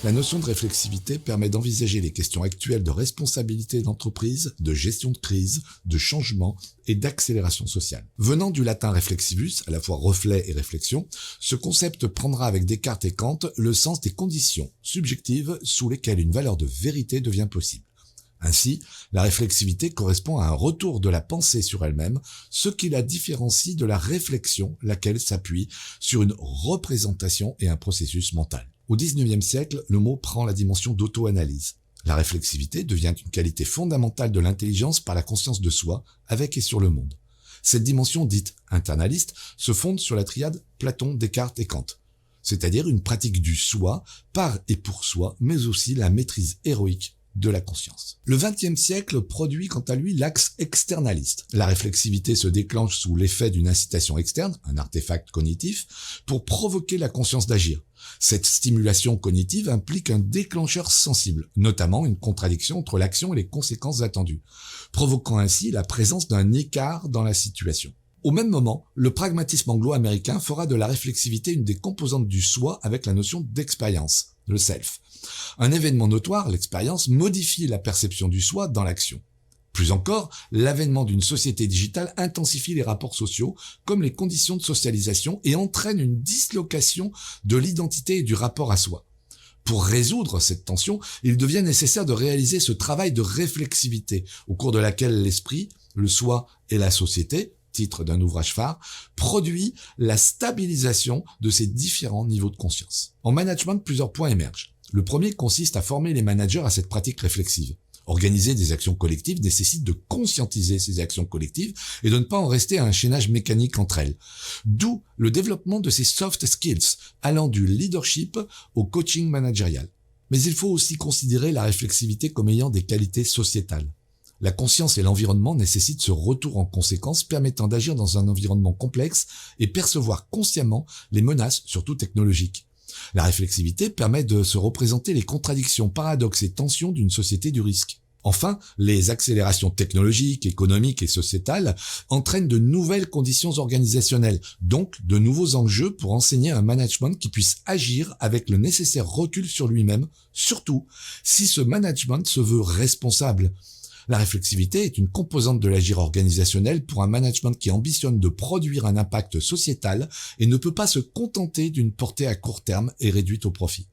La notion de réflexivité permet d'envisager les questions actuelles de responsabilité d'entreprise, de gestion de crise, de changement et d'accélération sociale. Venant du latin reflexivus, à la fois reflet et réflexion, ce concept prendra avec Descartes et Kant le sens des conditions subjectives sous lesquelles une valeur de vérité devient possible. Ainsi, la réflexivité correspond à un retour de la pensée sur elle-même, ce qui la différencie de la réflexion, laquelle s'appuie sur une représentation et un processus mental. Au XIXe siècle, le mot prend la dimension d'auto-analyse. La réflexivité devient une qualité fondamentale de l'intelligence par la conscience de soi, avec et sur le monde. Cette dimension dite internaliste se fonde sur la triade Platon, Descartes et Kant, c'est-à-dire une pratique du soi, par et pour soi, mais aussi la maîtrise héroïque de la conscience. Le XXe siècle produit quant à lui l'axe externaliste. La réflexivité se déclenche sous l'effet d'une incitation externe, un artefact cognitif, pour provoquer la conscience d'agir. Cette stimulation cognitive implique un déclencheur sensible, notamment une contradiction entre l'action et les conséquences attendues, provoquant ainsi la présence d'un écart dans la situation. Au même moment, le pragmatisme anglo-américain fera de la réflexivité une des composantes du soi avec la notion d'expérience, le self. Un événement notoire, l'expérience, modifie la perception du soi dans l'action. Plus encore, l'avènement d'une société digitale intensifie les rapports sociaux, comme les conditions de socialisation, et entraîne une dislocation de l'identité et du rapport à soi. Pour résoudre cette tension, il devient nécessaire de réaliser ce travail de réflexivité, au cours de laquelle l'esprit, le soi et la société, titre d'un ouvrage phare, produit la stabilisation de ces différents niveaux de conscience. En management, plusieurs points émergent. Le premier consiste à former les managers à cette pratique réflexive. Organiser des actions collectives nécessite de conscientiser ces actions collectives et de ne pas en rester à un chaînage mécanique entre elles. D'où le développement de ces soft skills, allant du leadership au coaching managérial. Mais il faut aussi considérer la réflexivité comme ayant des qualités sociétales. La conscience et l'environnement nécessitent ce retour en conséquence permettant d'agir dans un environnement complexe et percevoir consciemment les menaces, surtout technologiques. La réflexivité permet de se représenter les contradictions, paradoxes et tensions d'une société du risque. Enfin, les accélérations technologiques, économiques et sociétales entraînent de nouvelles conditions organisationnelles, donc de nouveaux enjeux pour enseigner un management qui puisse agir avec le nécessaire recul sur lui-même, surtout si ce management se veut responsable. La réflexivité est une composante de l'agir organisationnel pour un management qui ambitionne de produire un impact sociétal et ne peut pas se contenter d'une portée à court terme et réduite au profit.